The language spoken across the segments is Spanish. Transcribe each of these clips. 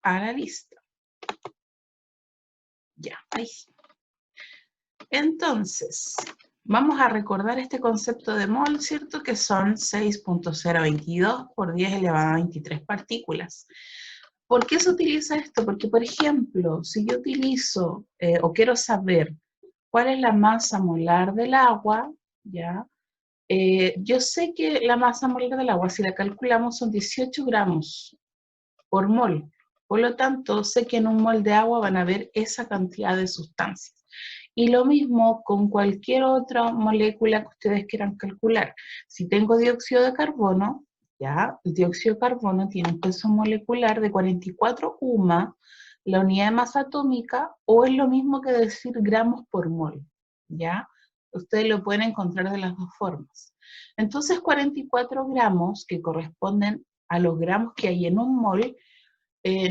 a la lista. Ya, ahí sí. Entonces, vamos a recordar este concepto de mol, ¿cierto? Que son 6.022 por 10 elevado a 23 partículas. ¿Por qué se utiliza esto? Porque, por ejemplo, si yo utilizo o quiero saber cuál es la masa molar del agua, ¿ya? Yo sé que la masa molar del agua, si la calculamos, son 18 gramos por mol. Por lo tanto, sé que en un mol de agua van a haber esa cantidad de sustancias. Y lo mismo con cualquier otra molécula que ustedes quieran calcular. Si tengo dióxido de carbono, ya, el dióxido de carbono tiene un peso molecular de 44 UMA, la unidad de masa atómica, o es lo mismo que decir gramos por mol, ¿ya? Ustedes lo pueden encontrar de las dos formas. Entonces, 44 gramos, que corresponden a los gramos que hay en un mol,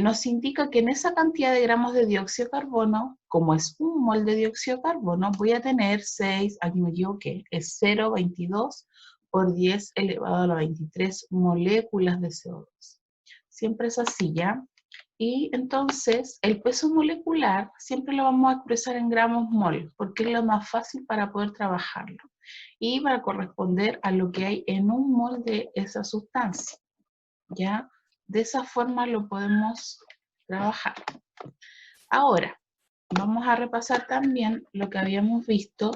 nos indica que en esa cantidad de gramos de dióxido de carbono, como es un mol de dióxido de carbono, voy a tener 6, aquí me equivoqué, es 0,22 por 10 elevado a la 23 moléculas de CO2. Siempre es así, ¿ya? Y entonces el peso molecular siempre lo vamos a expresar en gramos mol, porque es lo más fácil para poder trabajarlo. Y va a corresponder a lo que hay en un mol de esa sustancia, ¿ya? De esa forma lo podemos trabajar. Ahora, vamos a repasar también lo que habíamos visto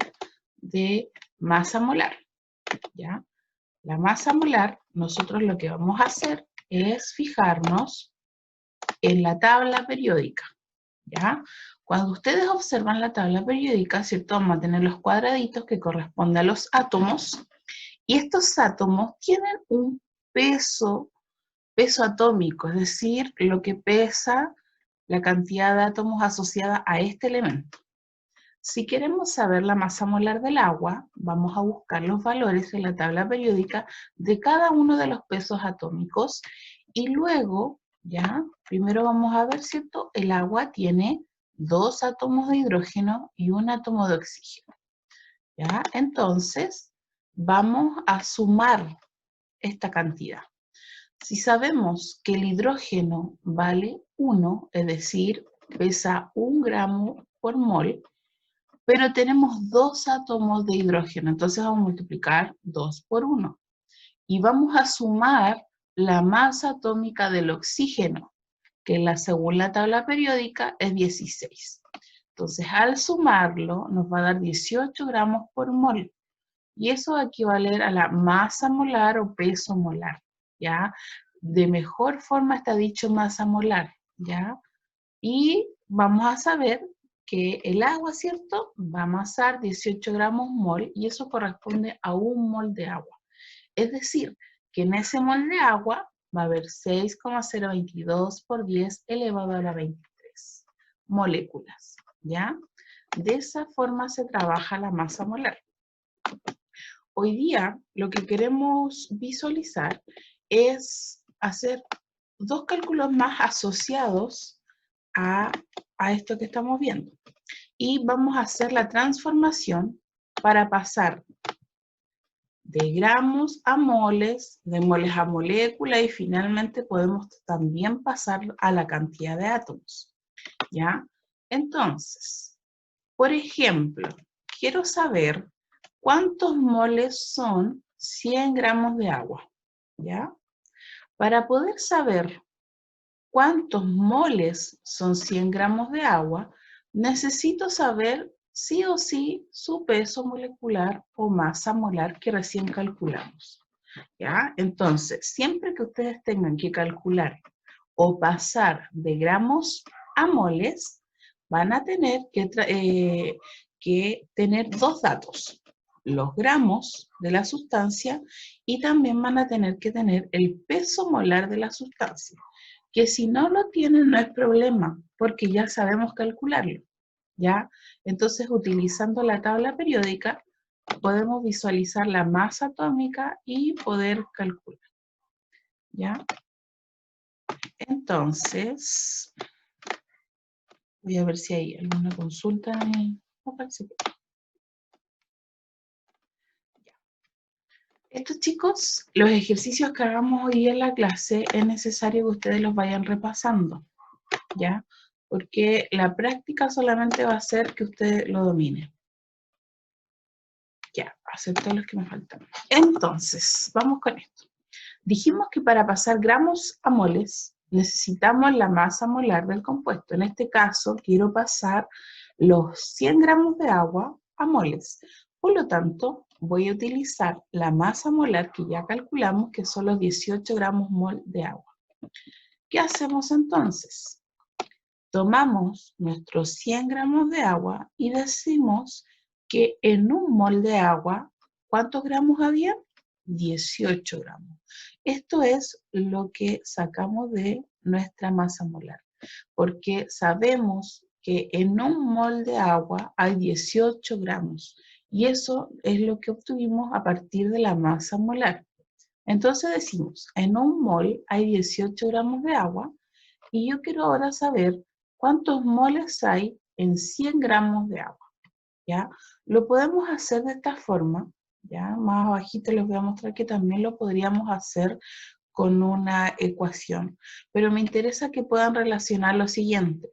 de masa molar, ¿ya? La masa molar, nosotros lo que vamos a hacer es fijarnos en la tabla periódica, ¿ya? Cuando ustedes observan la tabla periódica, ¿cierto? Vamos a tener los cuadraditos que corresponden a los átomos, y estos átomos tienen un peso atómico, es decir, lo que pesa la cantidad de átomos asociada a este elemento. Si queremos saber la masa molar del agua, vamos a buscar los valores en la tabla periódica de cada uno de los pesos atómicos y luego, ya, primero vamos a ver, ¿cierto? El agua tiene 2 átomos de hidrógeno y 1 átomo de oxígeno, ¿ya? Entonces, vamos a sumar esta cantidad. Si sabemos que el hidrógeno vale 1, es decir, pesa 1 gramo por mol, pero tenemos 2 átomos de hidrógeno, entonces vamos a multiplicar 2 por 1. Y vamos a sumar la masa atómica del oxígeno, que según la tabla periódica es 16. Entonces al sumarlo nos va a dar 18 gramos por mol. Y eso va a equivaler a la masa molar o peso molar, ¿ya? De mejor forma está dicho masa molar, ¿ya? Y vamos a saber que el agua, ¿cierto? Va a amasar 18 gramos mol y eso corresponde a 1 mol de agua. Es decir, que en ese mol de agua va a haber 6,022 por 10 elevado a la 23 moléculas, ¿ya? De esa forma se trabaja la masa molar. Hoy día lo que queremos visualizar es hacer 2 cálculos más asociados a esto que estamos viendo. Y vamos a hacer la transformación para pasar de gramos a moles, de moles a molécula y finalmente podemos también pasar a la cantidad de átomos, ¿ya? Entonces, por ejemplo, quiero saber cuántos moles son 100 gramos de agua, ¿ya? Para poder saber cuántos moles son 100 gramos de agua, necesito saber sí o sí su peso molecular o masa molar que recién calculamos, ¿ya? Entonces, siempre que ustedes tengan que calcular o pasar de gramos a moles, van a tener que tener 2 datos, los gramos de la sustancia y también van a tener que tener el peso molar de la sustancia, que si no lo tienen no es problema, porque ya sabemos calcularlo, ¿ya? Entonces, utilizando la tabla periódica, podemos visualizar la masa atómica y poder calcular, ¿ya? Entonces, voy a ver si hay alguna consulta. No parece que- Estos chicos, los ejercicios que hagamos hoy en la clase, es necesario que ustedes los vayan repasando, ¿ya? Porque la práctica solamente va a hacer que usted lo domine. Ya, acepto los que me faltan. Entonces, vamos con esto. Dijimos que para pasar gramos a moles necesitamos la masa molar del compuesto. En este caso, quiero pasar los 100 gramos de agua a moles. Por lo tanto, voy a utilizar la masa molar que ya calculamos, que son los 18 gramos mol de agua. ¿Qué hacemos entonces? Tomamos nuestros 100 gramos de agua y decimos que en un mol de agua, ¿cuántos gramos había? 18 gramos. Esto es lo que sacamos de nuestra masa molar, porque sabemos que en un mol de agua hay 18 gramos, y eso es lo que obtuvimos a partir de la masa molar. Entonces decimos, en un mol hay 18 gramos de agua, y yo quiero ahora saber cuántos moles hay en 100 gramos de agua, ¿ya? Lo podemos hacer de esta forma, ¿ya? Más abajito les voy a mostrar que también lo podríamos hacer con una ecuación, pero me interesa que puedan relacionar lo siguiente,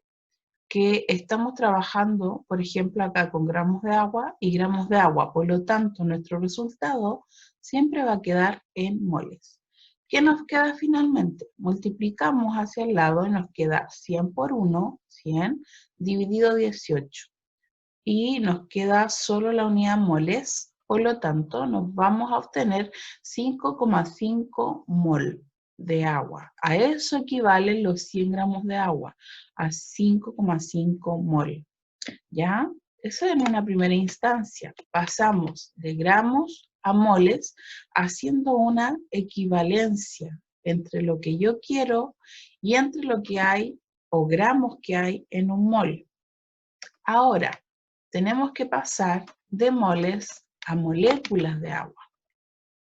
que estamos trabajando, por ejemplo, acá con gramos de agua y gramos de agua, por lo tanto, nuestro resultado siempre va a quedar en moles. ¿Qué nos queda finalmente? Multiplicamos hacia el lado y nos queda 100 por 1, 100, dividido 18. Y nos queda solo la unidad moles, por lo tanto, nos vamos a obtener 5,5 mol de agua. A eso equivalen los 100 gramos de agua, a 5,5 mol. ¿Ya? Eso en una primera instancia. Pasamos de gramos a moles haciendo una equivalencia entre lo que yo quiero y entre lo que hay o gramos que hay en un mol. Ahora, tenemos que pasar de moles a moléculas de agua.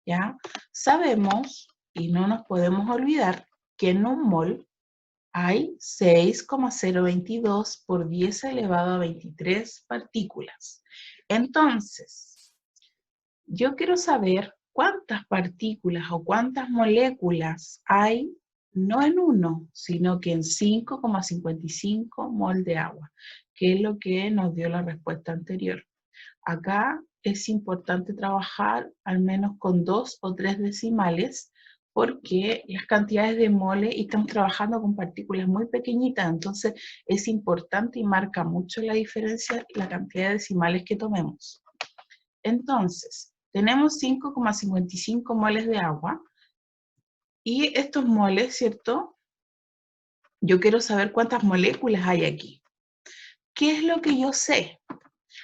¿Ya? Sabemos y no nos podemos olvidar que en un mol hay 6,022 por 10 elevado a 23 partículas. Entonces, yo quiero saber cuántas partículas o cuántas moléculas hay, no en 1, sino que en 5,55 mol de agua, que es lo que nos dio la respuesta anterior. Acá es importante trabajar al menos con 2 o 3 decimales, porque las cantidades de mole, y estamos trabajando con partículas muy pequeñitas, entonces es importante y marca mucho la diferencia la cantidad de decimales que tomemos. Entonces, tenemos 5,55 moles de agua, y estos moles, ¿cierto? Yo quiero saber cuántas moléculas hay aquí. ¿Qué es lo que yo sé?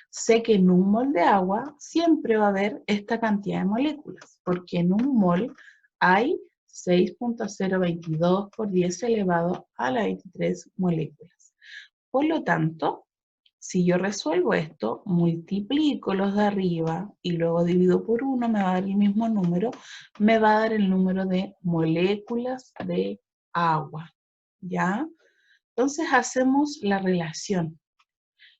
Sé que en un mol de agua siempre va a haber esta cantidad de moléculas, porque en un mol hay 6,022 por 10 elevado a la 23 moléculas. Por lo tanto, si yo resuelvo esto, multiplico los de arriba y luego divido por 1, me va a dar el mismo número, me va a dar el número de moléculas de agua, ¿ya? Entonces hacemos la relación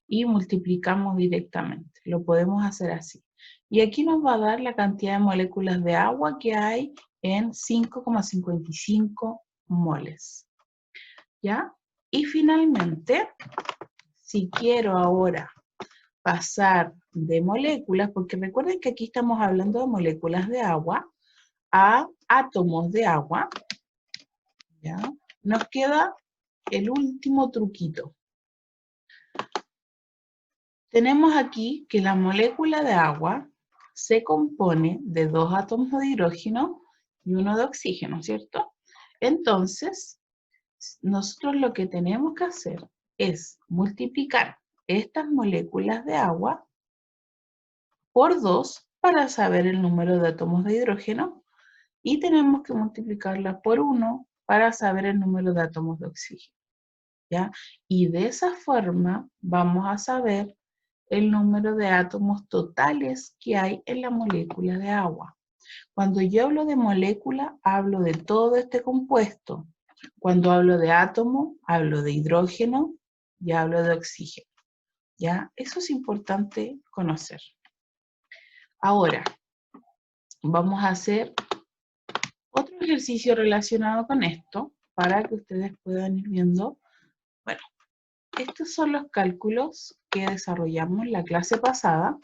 y multiplicamos directamente. Lo podemos hacer así. Y aquí nos va a dar la cantidad de moléculas de agua que hay en 5,55 moles. ¿Ya? Y finalmente, si quiero ahora pasar de moléculas, porque recuerden que aquí estamos hablando de moléculas de agua, a átomos de agua, ¿ya? Nos queda el último truquito. Tenemos aquí que la molécula de agua se compone de 2 átomos de hidrógeno y 1 de oxígeno, ¿cierto? Entonces, nosotros lo que tenemos que hacer es multiplicar estas moléculas de agua por 2 para saber el número de átomos de hidrógeno, y tenemos que multiplicarla por 1 para saber el número de átomos de oxígeno, ¿ya? Y de esa forma vamos a saber el número de átomos totales que hay en la molécula de agua. Cuando yo hablo de molécula, hablo de todo este compuesto. Cuando hablo de átomo, hablo de hidrógeno y hablo de oxígeno, ¿ya? Eso es importante conocer. Ahora, vamos a hacer otro ejercicio relacionado con esto para que ustedes puedan ir viendo Bueno, estos son los cálculos que desarrollamos la clase pasada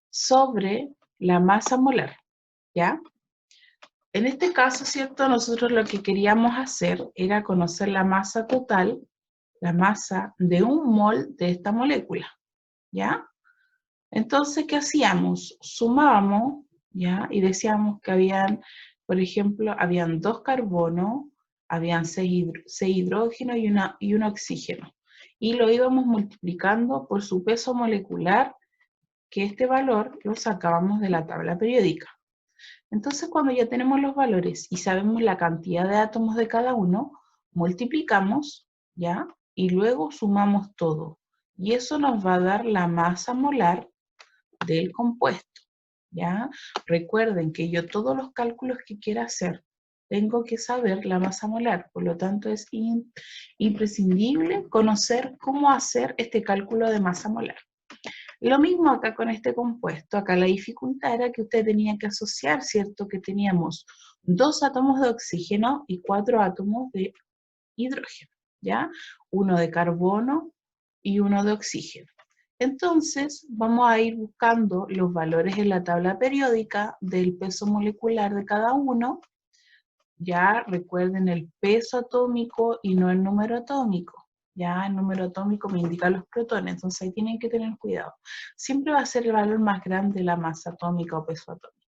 sobre la masa molar, ¿ya? En este caso, ¿cierto? Nosotros lo que queríamos hacer era conocer la masa total, la masa de un mol de esta molécula, ¿ya? Entonces, ¿qué hacíamos? Sumábamos, ¿ya? Y decíamos que habían, por ejemplo, habían 2 carbonos, habían 6 hidrógenos y un oxígeno. Y lo íbamos multiplicando por su peso molecular, que este valor lo sacábamos de la tabla periódica. Entonces, cuando ya tenemos los valores y sabemos la cantidad de átomos de cada uno, multiplicamos, ¿ya? Y luego sumamos todo. Y eso nos va a dar la masa molar del compuesto, ¿ya? Recuerden que yo todos los cálculos que quiera hacer, tengo que saber la masa molar, por lo tanto es imprescindible conocer cómo hacer este cálculo de masa molar. Lo mismo acá con este compuesto, acá la dificultad era que usted tenía que asociar, ¿cierto? Que teníamos 2 átomos de oxígeno y 4 átomos de hidrógeno, ¿ya? Uno de carbono y uno de oxígeno. Entonces, vamos a ir buscando los valores en la tabla periódica del peso molecular de cada uno. Ya recuerden el peso atómico y no el número atómico. Ya el número atómico me indica los protones, entonces ahí tienen que tener cuidado. Siempre va a ser el valor más grande de la masa atómica o peso atómico.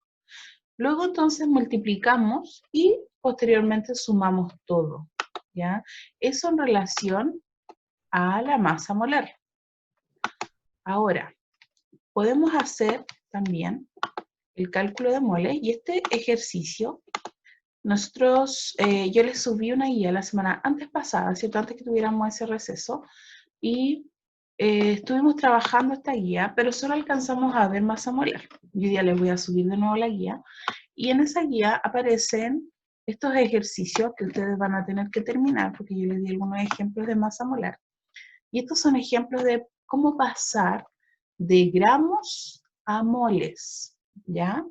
Luego entonces multiplicamos y posteriormente sumamos todo. ¿Ya? Eso en relación a la masa molar. Ahora, podemos hacer también el cálculo de moles y este ejercicio, yo les subí una guía la semana antes pasada, ¿cierto? Antes que tuviéramos ese receso, y estuvimos trabajando esta guía, pero solo alcanzamos a ver masa molar. Yo hoy día les voy a subir de nuevo la guía, y en esa guía aparecen estos ejercicios que ustedes van a tener que terminar, porque yo les di algunos ejemplos de masa molar. Y estos son ejemplos de cómo pasar de gramos a moles, ¿ya?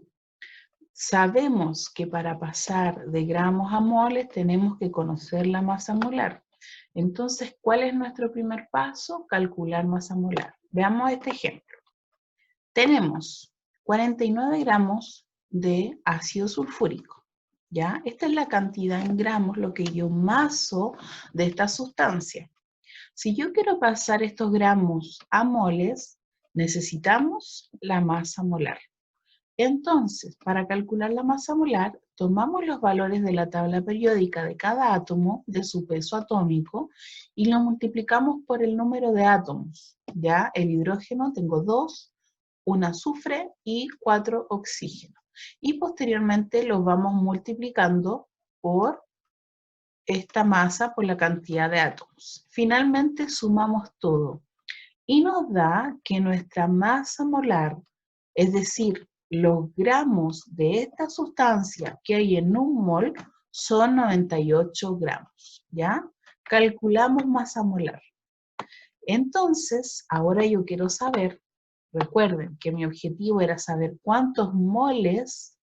Sabemos que para pasar de gramos a moles tenemos que conocer la masa molar. Entonces, ¿cuál es nuestro primer paso? Calcular masa molar. Veamos este ejemplo. Tenemos 49 gramos de ácido sulfúrico, ¿ya? Esta es la cantidad en gramos, lo que yo maso de esta sustancia. Si yo quiero pasar estos gramos a moles, necesitamos la masa molar. Entonces, para calcular la masa molar, tomamos los valores de la tabla periódica de cada átomo, de su peso atómico, y lo multiplicamos por el número de átomos. Ya, el hidrógeno tengo 2, 1 azufre y 4 oxígeno. Y posteriormente los vamos multiplicando por esta masa, por la cantidad de átomos. Finalmente sumamos todo. Y nos da que nuestra masa molar, es decir, los gramos de esta sustancia que hay en un mol, son 98 gramos, ¿ya? Calculamos masa molar. Entonces, ahora yo quiero saber, recuerden que mi objetivo era saber cuántos moles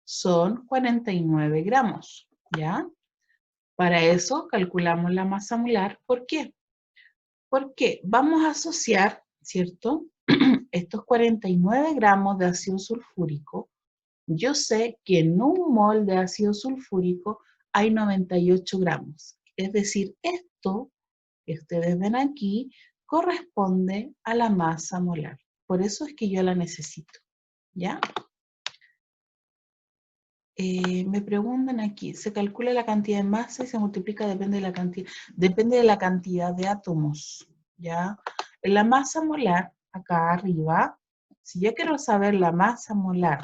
son 49 gramos, ¿ya? Para eso calculamos la masa molar. ¿Por qué? Porque vamos a asociar, ¿cierto? Estos 49 gramos de ácido sulfúrico, yo sé que en un mol de ácido sulfúrico hay 98 gramos. Es decir, esto que ustedes ven aquí corresponde a la masa molar. Por eso es que yo la necesito, ¿ya? Me preguntan aquí, se calcula la cantidad de masa y se multiplica, depende de la cantidad de átomos, ¿ya? En la masa molar, acá arriba, si yo quiero saber la masa molar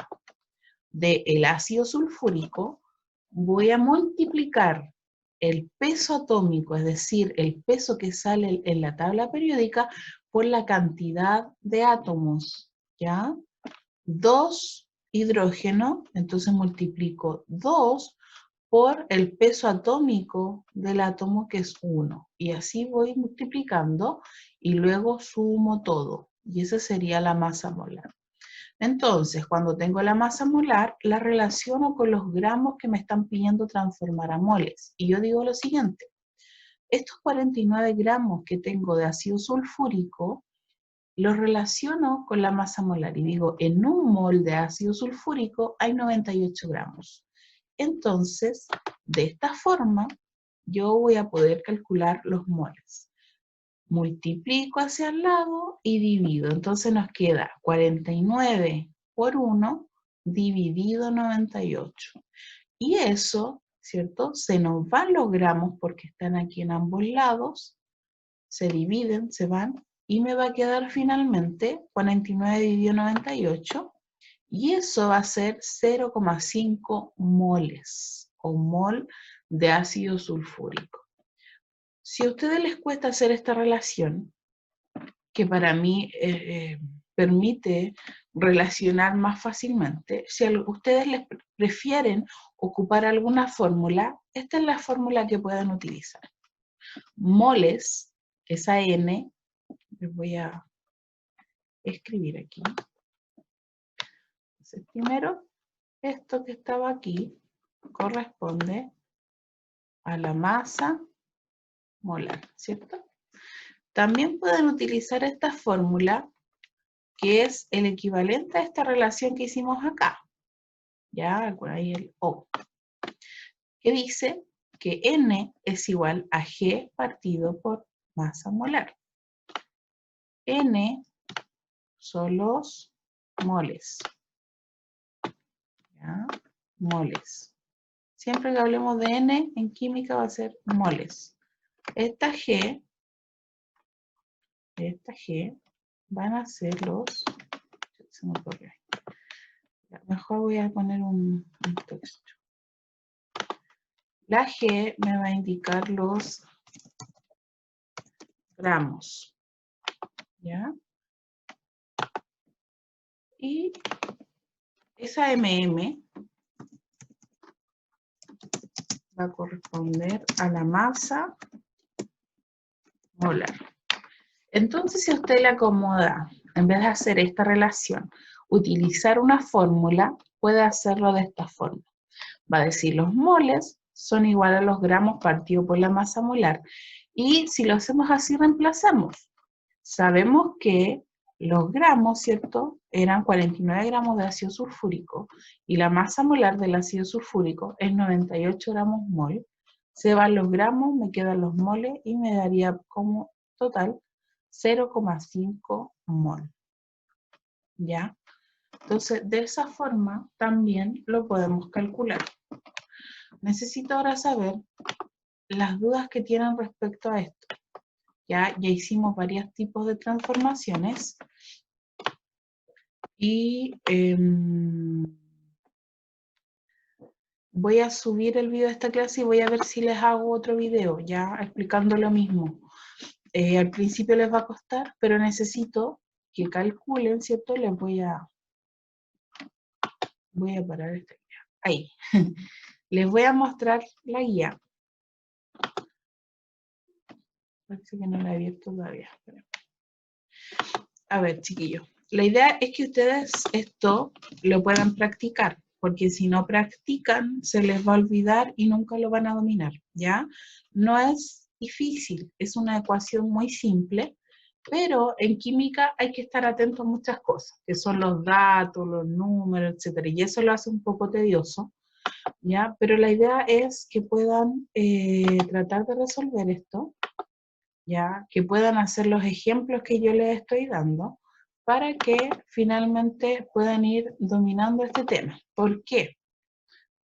del ácido sulfúrico, voy a multiplicar el peso atómico, es decir, el peso que sale en la tabla periódica, por la cantidad de átomos, ¿ya? 2 hidrógeno, entonces multiplico 2 por el peso atómico del átomo, que es 1. Y así voy multiplicando y luego sumo todo. Y esa sería la masa molar. Entonces, cuando tengo la masa molar, la relaciono con los gramos que me están pidiendo transformar a moles. Y yo digo lo siguiente. estos 49 gramos que tengo de ácido sulfúrico, los relaciono con la masa molar y digo, en un mol de ácido sulfúrico hay 98 gramos. Entonces, de esta forma, yo voy a poder calcular los moles. Multiplico hacia el lado y divido. Entonces nos queda 49 por 1 dividido 98. Y eso, ¿cierto? Se nos van los gramos porque están aquí en ambos lados. Se dividen, se van. Y me va a quedar finalmente 49 dividido 98. Y eso va a ser 0,5 moles o mol de ácido sulfúrico. Si a ustedes les cuesta hacer esta relación, que para mí permite relacionar más fácilmente, si a ustedes les prefieren ocupar alguna fórmula, esta es la fórmula que pueden utilizar. Moles, esa N, les voy a escribir aquí. Entonces, primero, esto que estaba aquí corresponde a la masa molar, ¿cierto? También pueden utilizar esta fórmula que es el equivalente a esta relación que hicimos acá. Ya, por ahí el O. Que dice que N es igual a G partido por masa molar. N son los moles. ¿Ya? Moles. Siempre que hablemos de N, en química va a ser moles. Esta G van a ser los... Se me ocurrió. Mejor voy a poner un texto. La G me va a indicar los gramos. ¿Ya? Y esa MM va a corresponder a la masa molar. Entonces, si a usted le acomoda, en vez de hacer esta relación, utilizar una fórmula, puede hacerlo de esta forma. Va a decir los moles son igual a los gramos partido por la masa molar. Y si lo hacemos así, reemplazamos. Sabemos que los gramos, ¿cierto? Eran 49 gramos de ácido sulfúrico y la masa molar del ácido sulfúrico es 98 gramos mol. Se van los gramos, me quedan los moles y me daría como total 0,5 mol. ¿Ya? Entonces, de esa forma también lo podemos calcular. Necesito ahora saber las dudas que tienen respecto a esto. Ya hicimos varios tipos de transformaciones y voy a subir el video de esta clase y voy a ver si les hago otro video, ya explicando lo mismo. Al principio les va a costar, pero necesito que calculen, ¿cierto? Les voy a parar esta guía. Ahí. Les voy a mostrar la guía. Parece que no la he abierto todavía. A ver, chiquillos. La idea es que ustedes esto lo puedan practicar, porque si no practican, se les va a olvidar y nunca lo van a dominar, ¿ya? No es difícil, es una ecuación muy simple, pero en química hay que estar atento a muchas cosas, que son los datos, los números, etc. Y eso lo hace un poco tedioso, ¿ya? Pero la idea es que puedan tratar de resolver esto, ¿ya? Que puedan hacer los ejemplos que yo les estoy dando, para que finalmente puedan ir dominando este tema. ¿Por qué?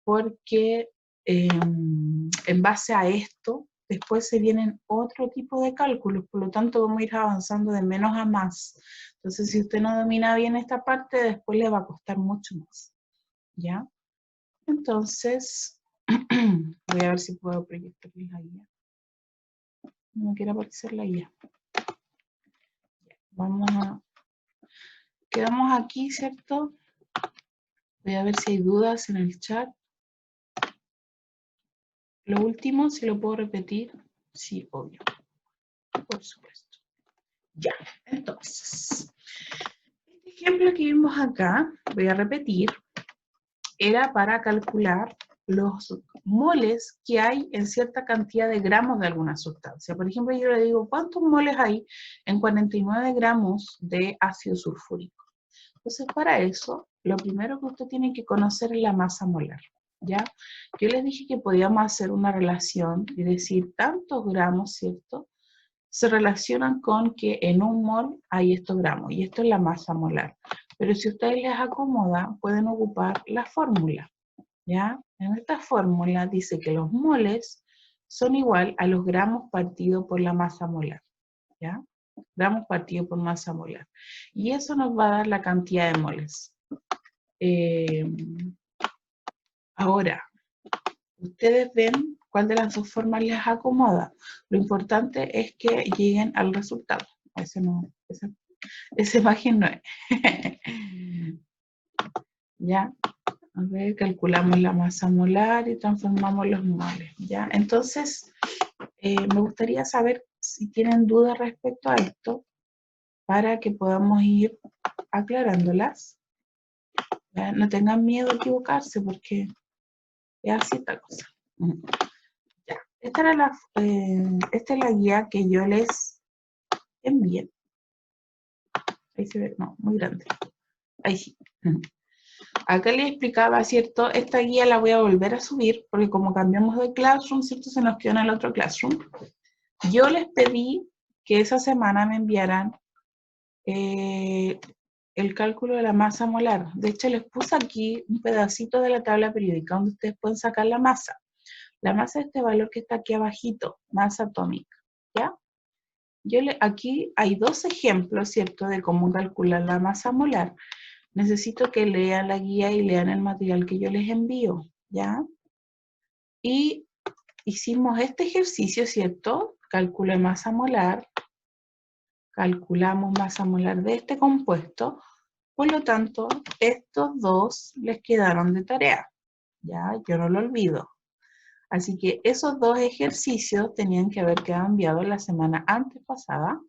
Porque en base a esto, después se vienen otro tipo de cálculos, por lo tanto vamos a ir avanzando de menos a más. Entonces, si usted no domina bien esta parte, después le va a costar mucho más, ¿ya? Entonces, voy a ver si puedo proyectarles la guía. No quiere aparecer la guía. Vamos a... Quedamos aquí, ¿cierto? Voy a ver si hay dudas en el chat. Lo último, si lo puedo repetir. Sí, obvio. Por supuesto. Ya, entonces. Este ejemplo que vimos acá, voy a repetir, era para calcular los moles que hay en cierta cantidad de gramos de alguna sustancia. Por ejemplo, yo le digo, ¿cuántos moles hay en 49 gramos de ácido sulfúrico? Entonces, para eso, lo primero que usted tiene que conocer es la masa molar, ¿ya? Yo les dije que podíamos hacer una relación y decir tantos gramos, ¿cierto? Se relacionan con que en un mol hay estos gramos, y esto es la masa molar. Pero si a ustedes les acomoda, pueden ocupar la fórmula, ¿ya? En esta fórmula dice que los moles son igual a los gramos partido por la masa molar, ¿ya? Gramos partido por masa molar. Y eso nos va a dar la cantidad de moles. Ahora, ustedes ven cuál de las dos formas les acomoda. Lo importante es que lleguen al resultado. Esa imagen no es. ¿Ya? A ver, calculamos la masa molar y transformamos los moles, ¿ya? Entonces, me gustaría saber si tienen dudas respecto a esto para que podamos ir aclarándolas. ¿Ya? No tengan miedo a equivocarse porque es así esta cosa. Ya. Esta es la guía que yo les envié. Ahí se ve, no, muy grande. Ahí sí. Acá les explicaba, ¿cierto? Esta guía la voy a volver a subir porque como cambiamos de Classroom, ¿cierto? Se nos quedó en el otro Classroom. Yo les pedí que esa semana me enviaran el cálculo de la masa molar. De hecho, les puse aquí un pedacito de la tabla periódica donde ustedes pueden sacar la masa. La masa es este valor que está aquí abajito, masa atómica, ¿ya? Aquí hay dos ejemplos, ¿cierto?, de cómo calcular la masa molar. Necesito que lean la guía y lean el material que yo les envío, ¿ya? Y hicimos este ejercicio, ¿cierto? Cálculo de masa molar. Calculamos masa molar de este compuesto. Por lo tanto, estos dos les quedaron de tarea, ¿ya? Yo no lo olvido. Así que esos dos ejercicios tenían que haber quedado enviados la semana antes pasada.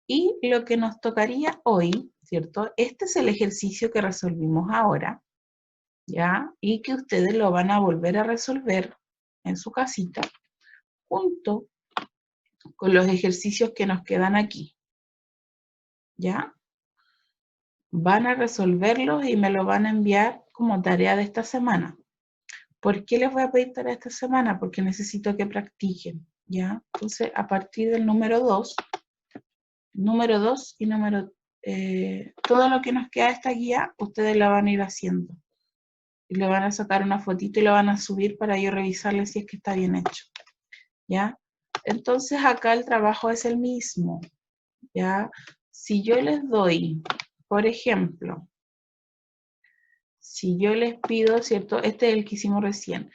Y lo que nos tocaría hoy, ¿cierto? Este es el ejercicio que resolvimos ahora, ¿ya? Y que ustedes lo van a volver a resolver en su casita, junto con los ejercicios que nos quedan aquí, ¿ya? Van a resolverlos y me lo van a enviar como tarea de esta semana. ¿Por qué les voy a pedir tarea esta semana? Porque necesito que practiquen, ¿ya? Entonces, a partir del número 2 y todo lo que nos queda de esta guía, ustedes la van a ir haciendo. Y le van a sacar una fotito y lo van a subir para yo revisarle si es que está bien hecho, ¿ya? Entonces, acá el trabajo es el mismo, ¿ya? Si yo les doy, por ejemplo, si yo les pido, ¿cierto? Este es el que hicimos recién.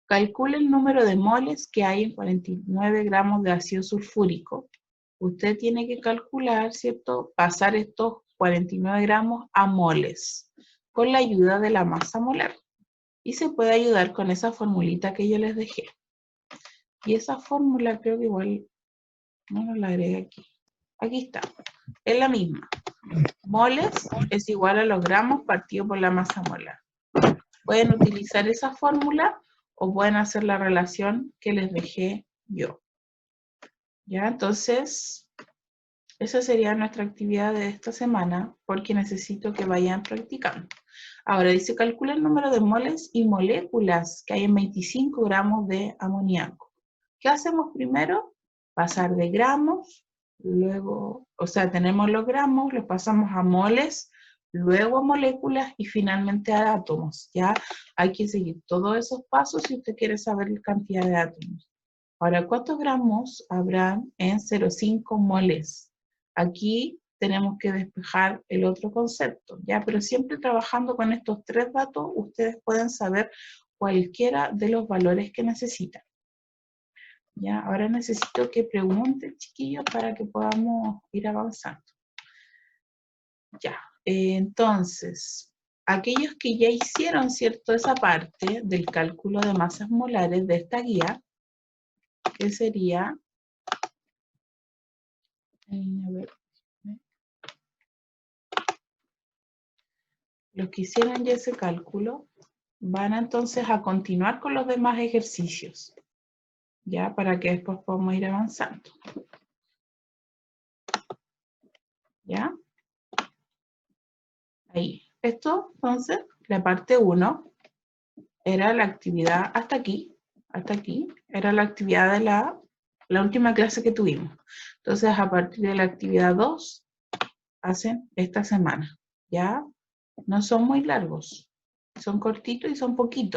Calcule el número de moles que hay en 49 gramos de ácido sulfúrico. Usted tiene que calcular, ¿cierto? Pasar estos 49 gramos a moles con la ayuda de la masa molar. Y se puede ayudar con esa formulita que yo les dejé. Y esa fórmula creo que igual no la agregué aquí. Aquí está. Es la misma. Moles es igual a los gramos partido por la masa molar. Pueden utilizar esa fórmula o pueden hacer la relación que les dejé yo. ¿Ya? Entonces, esa sería nuestra actividad de esta semana porque necesito que vayan practicando. Ahora dice, calcula el número de moles y moléculas que hay en 25 gramos de amoníaco. ¿Qué hacemos primero? Pasar de gramos, luego, o sea, tenemos los gramos, los pasamos a moles, luego a moléculas y finalmente a átomos, ¿ya? Hay que seguir todos esos pasos si usted quiere saber la cantidad de átomos. Ahora, ¿cuántos gramos habrán en 0,5 moles? Aquí tenemos que despejar el otro concepto, ¿ya? Pero siempre trabajando con estos tres datos, ustedes pueden saber cualquiera de los valores que necesitan. ¿Ya? Ahora necesito que pregunten, chiquillos, para que podamos ir avanzando. Ya, entonces, aquellos que ya hicieron, ¿cierto?, esa parte del cálculo de masas molares de esta guía, que sería, a ver, los que hicieron ya ese cálculo, van entonces a continuar con los demás ejercicios, ya, para que después podamos ir avanzando. ¿Ya? Ahí. Esto, entonces, la parte 1 era la actividad hasta aquí, era la actividad de la última clase que tuvimos. Entonces, a partir de la actividad 2, hacen esta semana, ¿ya? No son muy largos, son cortitos y son poquitos.